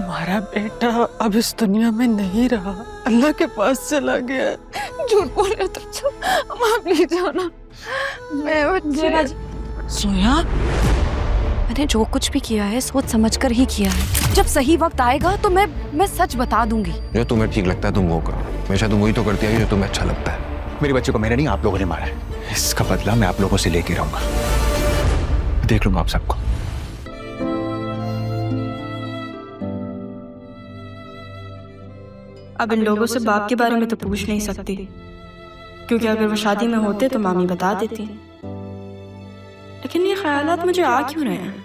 तुम्हारा बेटा अब इस दुनिया में नहीं रहा, अल्लाह के पास चला गया। झूठ बोल रहे तुम, माफ ले जाओ ना। मैं सोया, मैंने जो कुछ भी किया है सोच समझ कर ही किया है। जब सही वक्त आएगा तो मैं सच बता दूंगी। जो तुम्हें ठीक लगता है तुम वो करो। हमेशा तुम वही तो करती है जो तुम्हें अच्छा लगता है। मेरे बच्चे को मैंने नहीं, आप लोगों ने मारा है। इसका बदला मैं आप लोगों से लेके रहूंगा। देख लूंगा आप सबको। अब इन लोगों से बाप के बारे में तो पूछ नहीं सकती, क्योंकि अगर वो शादी में होते तो मामी बता देती। लेकिन ये ख्यालात मुझे आ क्यों रहे हैं?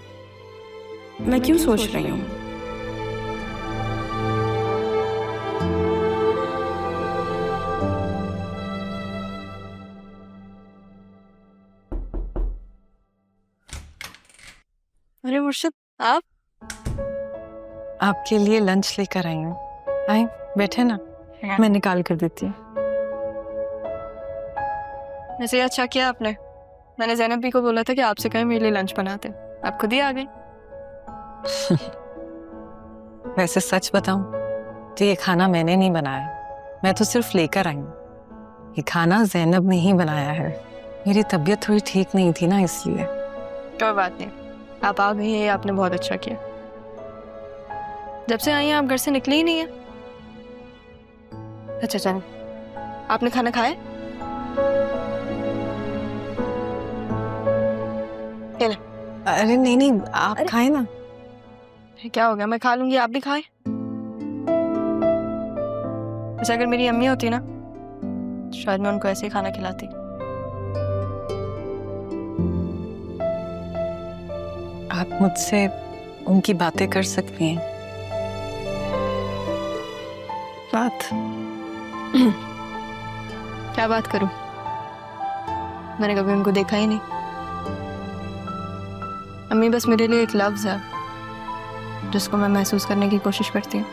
मैं क्यों सोच रही हूँ? अरे मुर्शिद, आपके लिए लंच लेकर आई हूँ। आए बैठे ना, मैं निकाल कर देती हूँ। वैसे अच्छा किया आपने। मैंने ज़ैनब भी को बोला था कि आपसे कहें मेरे लिए लंच बनाते, आप खुद ही आ गई। वैसे सच बताऊं तो ये खाना मैंने नहीं बनाया, मैं तो सिर्फ लेकर आई हूँ। ये खाना ज़ैनब ने ही बनाया है। मेरी तबीयत थोड़ी ठीक नहीं थी ना, इसलिए। कोई बात नहीं, आप आ गई हैं, आपने बहुत अच्छा किया। जब से आई हैं आप घर से निकली ही नहीं है। अच्छा चल, आपने खाना खाया? अरे नहीं नहीं, आप खाए ना। क्या हो गया, मैं खा लूंगी, आप भी खाए। वैसे अगर मेरी अम्मी होती ना, शायद मैं उनको ऐसे ही खाना खिलाती। आप मुझसे उनकी बातें कर सकती हैं। बात? क्या बात करूं? मैंने कभी उनको देखा ही नहीं। अम्मी बस मेरे लिए एक लफ्ज है जिसको मैं महसूस करने की कोशिश करती हूँ।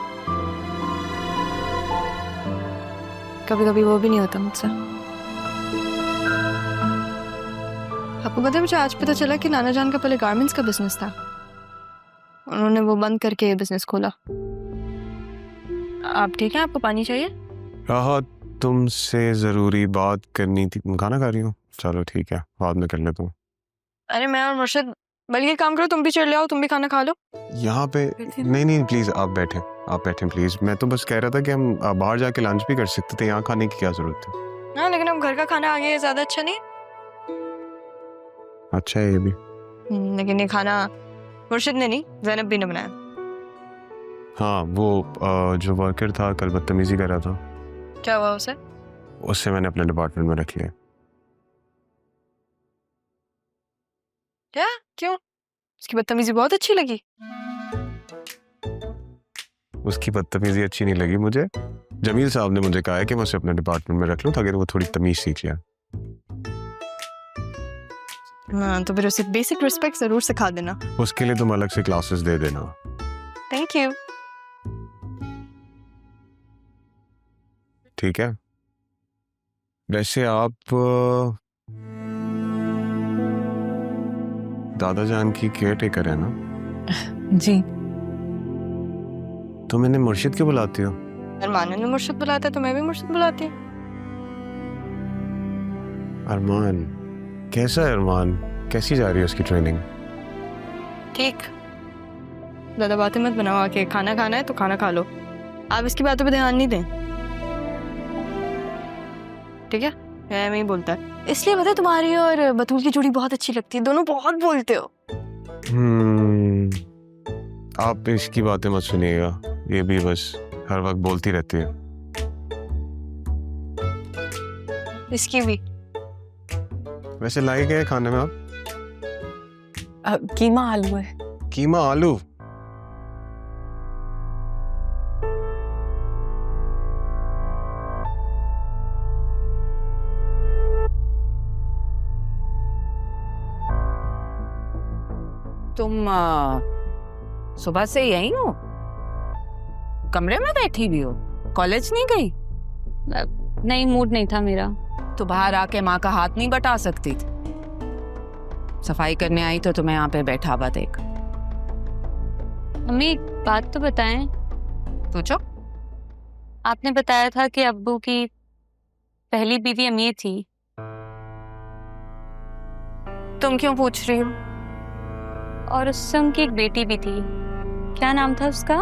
कभी कभी वो भी नहीं होता मुझसे। आपको पता है, मुझे आज पता चला कि नाना जान का पहले गारमेंट्स का बिजनेस था। उन्होंने वो बंद करके ये बिजनेस खोला। आप ठीक हैं? आपको पानी चाहिए? राहत, तुमसे जरूरी बात करनी थी। खाना खा रही हूँ? चलो ठीक है, बाद में कर लेता हूँ। अरे मैं और मुर्शिद बल्कि काम करो, तुम भी चढ़ आओ, तुम भी खाना खा लो। यहाँ पे नहीं प्लीज आप बैठे प्लीज। मैं तो बस कह रहा था कि हम बाहर जाके लंच भी कर सकते थे, यहाँ खाने की क्या जरूरत है। हाँ, लेकिन अब घर का खाना आ गया, ज्यादा अच्छा नहीं। अच्छा है ये भी। लेकिन ये खाना मुर्शिद ने नहीं, ज़ैनब भी ने बनाया। हाँ, वो जो वर्कर था कल बदतमीजी कर रहा था। क्या हुआ उसे? उससे मैंने अपने डिपार्टमेंट में रख लिया। क्या? क्यों? उसकी बदतमीजी बहुत अच्छी लगी? उसकी बदतमीजी अच्छी नहीं लगी मुझे। जमील साहब ने मुझे कहा है कि मैं उसे अपने डिपार्टमेंट में रख लूं ताकि वो थोड़ी तमीज सीख जाए। हाँ, तो फिर उसे बेसिक रिस्पेक्ट जरूर सिखा देना। उसके लिए तुम अलग से क्लासेस दे देना। Thank you. ठीक है। वैसे आप दादा जान की केयर टेकर है ना? जी। तुम इन्हें मुर्शिद क्यों बुलाती हो? अरमान ने मुर्शिद बुलाता है तो मैं भी मुर्शिद बुलाती हूँ। अरमान? कैसा है अरमान? कैसी जा रही है उसकी ट्रेनिंग? ठीक। ज्यादा बातें मत बनाओ, आके खाना खाना है तो खाना खा लो। आप इसकी बातों पे ध्यान नहीं दें, ठीक है? मैं ही बोलता है। इसलिए पता है, तुम्हारी और बतूल की जोड़ी बहुत अच्छी लगती है, दोनों बहुत बोलते हो। आप इसकी बातें मत सुनिएगा, ये भी बस हर वक्त बोलती रहती है। इसकी भी। वैसे लाई क्या है खाने में आप? कीमा आलू है। कीमा आलू? तुम सुबह से यही हो? कमरे में बैठी भी हो? कॉलेज नहीं गई? नहीं, मूड नहीं था मेरा। तो बाहर आके माँ का हाथ नहीं बटा सकती थी? सफाई करने आई तो तुम्हें यहाँ पे बैठा हुआ देख। अम्मी एक बात तो बताएं। पूछो। आपने बताया था कि अब्बू की पहली बीवी अमीर थी। तुम क्यों पूछ रही हो? और उससे उनकी एक बेटी भी थी। क्या नाम था उसका?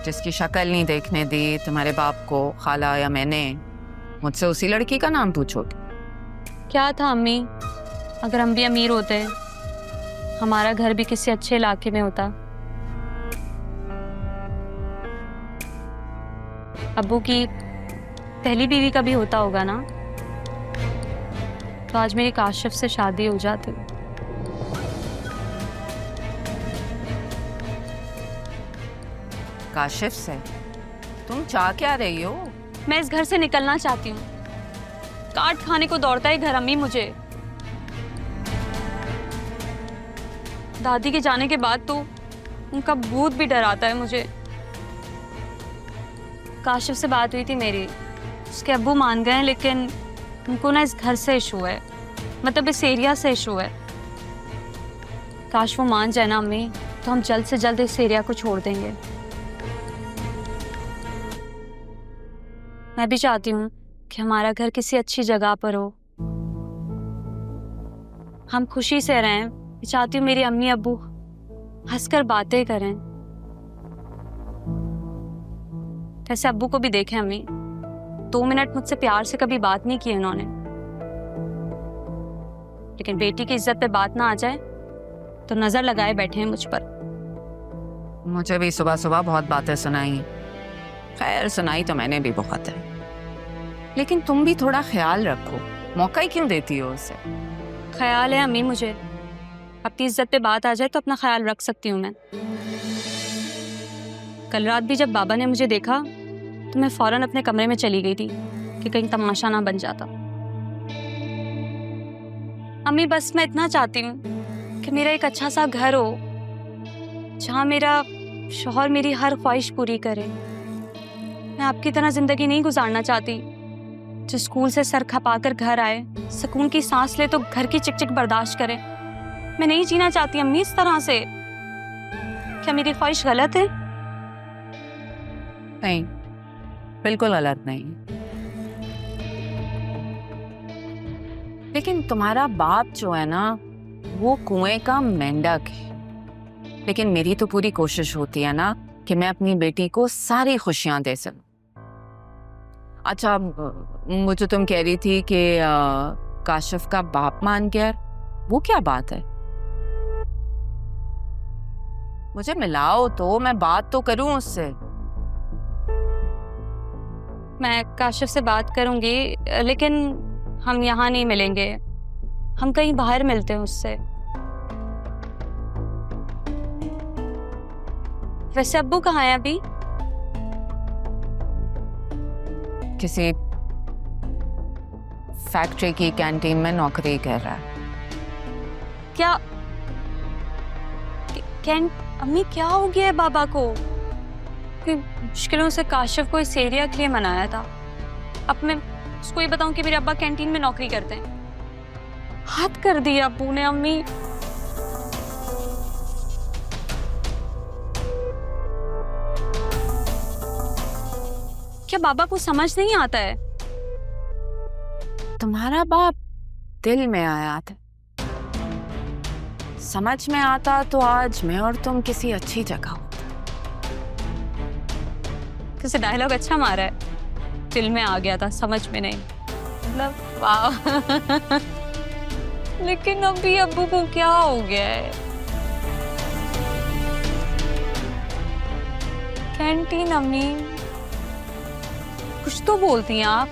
जिसकी शक्ल नहीं देखने दी तुम्हारे बाप को खाला या मैंने, मुझसे उसी लड़की का नाम पूछोगे? क्या था अम्मी? अगर हम भी अमीर होते, हमारा घर भी किसी अच्छे इलाके में होता, अब्बू की पहली बीवी का भी होता होगा ना, तो आज मेरी काशिफ से शादी हो जाती। काशिफ से? तुम चाह क्या रही हो? मैं इस घर से निकलना चाहती हूँ। काट खाने को दौड़ता है घर अम्मी मुझे। दादी के जाने के बाद तो उनका भूत भी डराता है मुझे। काशिफ से बात हुई थी मेरी, उसके अब्बू मान गए हैं, लेकिन उनको ना इस घर से इशू है, मतलब इस एरिया से इशू है। काश वो मान जाए ना अम्मी, तो हम जल्द से जल्द इस एरिया को छोड़ देंगे। मैं भी चाहती हूँ कि हमारा घर किसी अच्छी जगह पर हो, हम खुशी से रहें। मैं चाहती हूँ मेरी अम्मी अब्बू हंसकर बातें करें। वैसे अब्बू को भी देखें अम्मी, 2 मिनट मुझसे प्यार से कभी बात नहीं की उन्होंने, लेकिन बेटी की इज्जत पे बात ना आ जाए तो नजर लगाए बैठे हैं मुझ पर। मुझे भी सुबह सुबह बहुत बातें सुनाई। खैर, सुनाई तो मैंने भी बहुत है, लेकिन तुम भी थोड़ा ख्याल रखो। मौका ही क्यों देती हो उसे? ख्याल है अम्मी मुझे, अपनी इज्जत पे बात आ जाए तो अपना ख्याल रख सकती हूँ मैं। कल रात भी जब बाबा ने मुझे देखा तो मैं फौरन अपने कमरे में चली गई थी कि कहीं तमाशा ना बन जाता। अम्मी बस मैं इतना चाहती हूँ कि मेरा एक अच्छा सा घर हो, जहाँ मेरा शौहर मेरी हर ख्वाहिश पूरी करे। मैं आपकी तरह जिंदगी नहीं गुजारना चाहती, जो स्कूल से सर खपाकर घर आए, सुकून की सांस ले तो घर की चिकचिक बर्दाश्त करे। मैं नहीं जीना चाहती अम्मी इस तरह से। क्या मेरी ख्वाहिश गलत है? नहीं, बिल्कुल गलत नहीं। लेकिन तुम्हारा बाप जो है ना, वो कुएं का मेंढक है। लेकिन मेरी तो पूरी कोशिश होती है ना कि मैं अपनी बेटी को सारी खुशियां दे सकूं। अच्छा, मुझे तुम कह रही थी कि काशिफ का बाप मान गया, वो क्या बात है? मुझे मिलाओ तो मैं बात तो करूं उससे। मैं काशिफ से बात करूंगी, लेकिन हम यहाँ नहीं मिलेंगे, हम कहीं बाहर मिलते हैं उससे। वैसे अब्बू कहाँ है अभी? किसी फैक्ट्री की कैंटीन में नौकरी कर रहा है। क्या कैन अम्मी क्या हो गया है बाबा को? कि मुश्किलों से काशिफ को इस एरिया के लिए मनाया था, अब मैं उसको ये बताऊं कि मेरे अब्बा कैंटीन में नौकरी करते हैं? हद कर दिया अब्बू ने अम्मी। क्या बाबा को समझ नहीं आता है? तुम्हारा बाप दिल में आया था, समझ में आता तो आज मैं और तुम किसी अच्छी जगह हो। किसी डायलॉग अच्छा मारा है, दिल में आ गया था समझ में नहीं, मतलब वाह। लेकिन अभी अब्बू को क्या हो गया है? कैंटीन अम्मी, कुछ तो बोलती हैं आप।